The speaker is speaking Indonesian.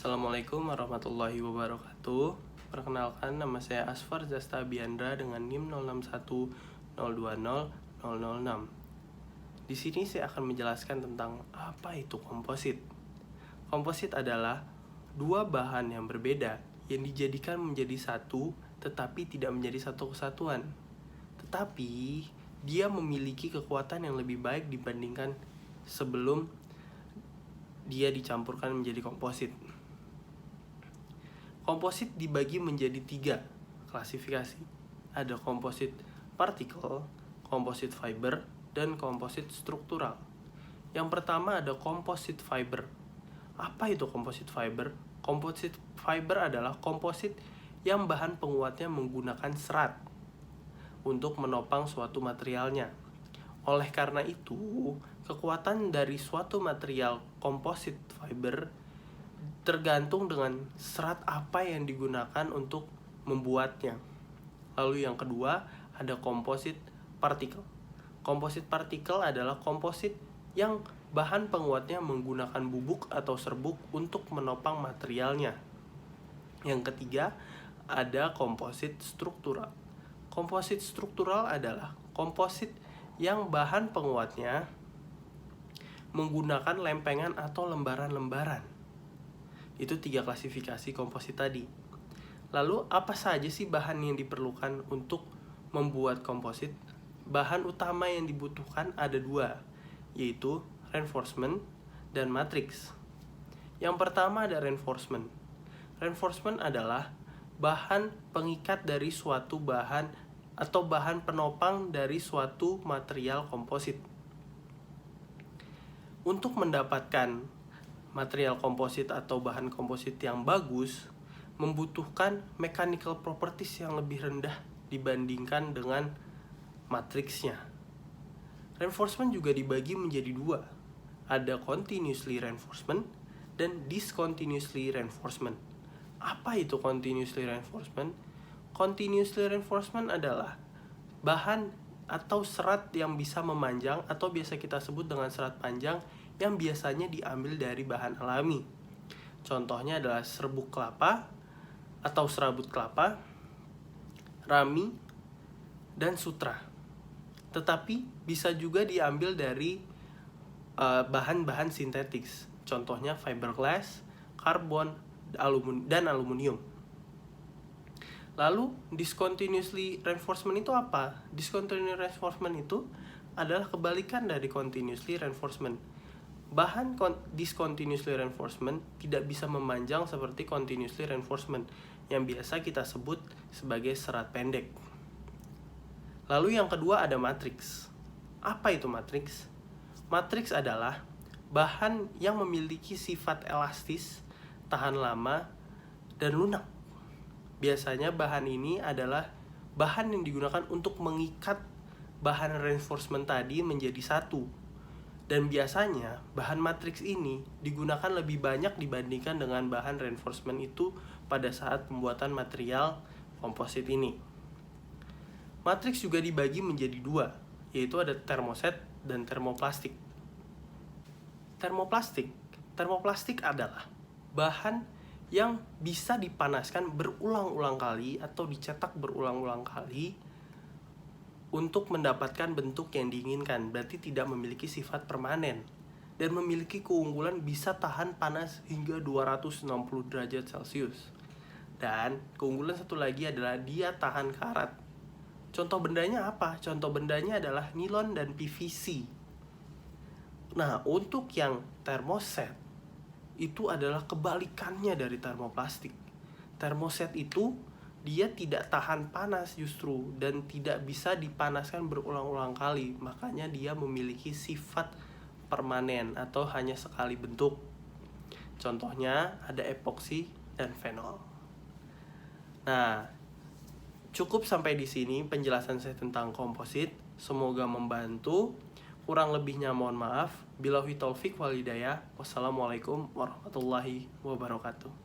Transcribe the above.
Assalamualaikum warahmatullahi wabarakatuh. Perkenalkan, nama saya Asfar Zasta Biandra dengan NIM 0610200006. Di sini saya akan menjelaskan tentang apa itu komposit. Komposit adalah dua bahan yang berbeda yang dijadikan menjadi satu tetapi tidak menjadi satu kesatuan. Tetapi dia memiliki kekuatan yang lebih baik dibandingkan sebelum dia dicampurkan menjadi komposit. Komposit dibagi menjadi 3 klasifikasi. Ada komposit partikel, komposit fiber, dan komposit struktural. Yang pertama ada komposit fiber. Apa itu komposit fiber? Komposit fiber adalah komposit yang bahan penguatnya menggunakan serat untuk menopang suatu materialnya. Oleh karena itu, kekuatan dari suatu material komposit fiber tergantung dengan serat apa yang digunakan untuk membuatnya. Lalu yang kedua, ada komposit partikel. Komposit partikel adalah komposit yang bahan penguatnya menggunakan bubuk atau serbuk untuk menopang materialnya. Yang ketiga, ada komposit struktural. Komposit struktural adalah komposit yang bahan penguatnya menggunakan lempengan atau lembaran-lembaran. Itu 3 klasifikasi komposit tadi. Lalu apa saja sih bahan yang diperlukan untuk membuat komposit? Bahan utama yang dibutuhkan ada 2, yaitu reinforcement dan matriks. Yang pertama ada reinforcement. Reinforcement adalah bahan pengikat dari suatu bahan atau bahan penopang dari suatu material komposit. Untuk mendapatkan material komposit atau bahan komposit yang bagus membutuhkan mechanical properties yang lebih rendah dibandingkan dengan matriksnya. Reinforcement juga dibagi menjadi 2. Ada continuously reinforcement dan discontinuously reinforcement. Apa itu continuously reinforcement? Continuously reinforcement adalah bahan atau serat yang bisa memanjang atau biasa kita sebut dengan serat panjang yang biasanya diambil dari bahan alami. Contohnya adalah serbuk kelapa atau serabut kelapa, rami, dan sutra. Tetapi bisa juga diambil dari bahan-bahan sintetik. Contohnya fiberglass, karbon, dan aluminium. Lalu discontinuously reinforcement itu apa? Discontinuous reinforcement itu adalah kebalikan dari continuously reinforcement. Bahan discontinuously reinforcement tidak bisa memanjang seperti continuously reinforcement yang biasa kita sebut sebagai serat pendek. Lalu yang kedua ada matriks. Apa itu matriks? Matriks adalah bahan yang memiliki sifat elastis, tahan lama, dan lunak. Biasanya bahan ini adalah bahan yang digunakan untuk mengikat bahan reinforcement tadi menjadi satu. Dan biasanya bahan matriks ini digunakan lebih banyak dibandingkan dengan bahan reinforcement itu pada saat pembuatan material komposit ini. Matriks juga dibagi menjadi 2, yaitu ada termoset dan termoplastik. Termoplastik adalah bahan yang bisa dipanaskan berulang-ulang kali atau dicetak berulang-ulang kali untuk mendapatkan bentuk yang diinginkan, berarti tidak memiliki sifat permanen dan memiliki keunggulan bisa tahan panas hingga 260 derajat Celcius. Dan keunggulan satu lagi adalah dia tahan karat. Contoh bendanya apa? Contoh bendanya adalah nilon dan PVC. Nah, untuk yang termoset itu adalah kebalikannya dari termoplastik. Termoset itu dia tidak tahan panas justru dan tidak bisa dipanaskan berulang-ulang kali. Makanya dia memiliki sifat permanen atau hanya sekali bentuk. Contohnya ada epoksi dan fenol. Nah, cukup sampai di sini penjelasan saya tentang komposit. Semoga membantu. Kurang lebihnya mohon maaf. Billahi taufik wal hidayah. Wassalamualaikum warahmatullahi wabarakatuh.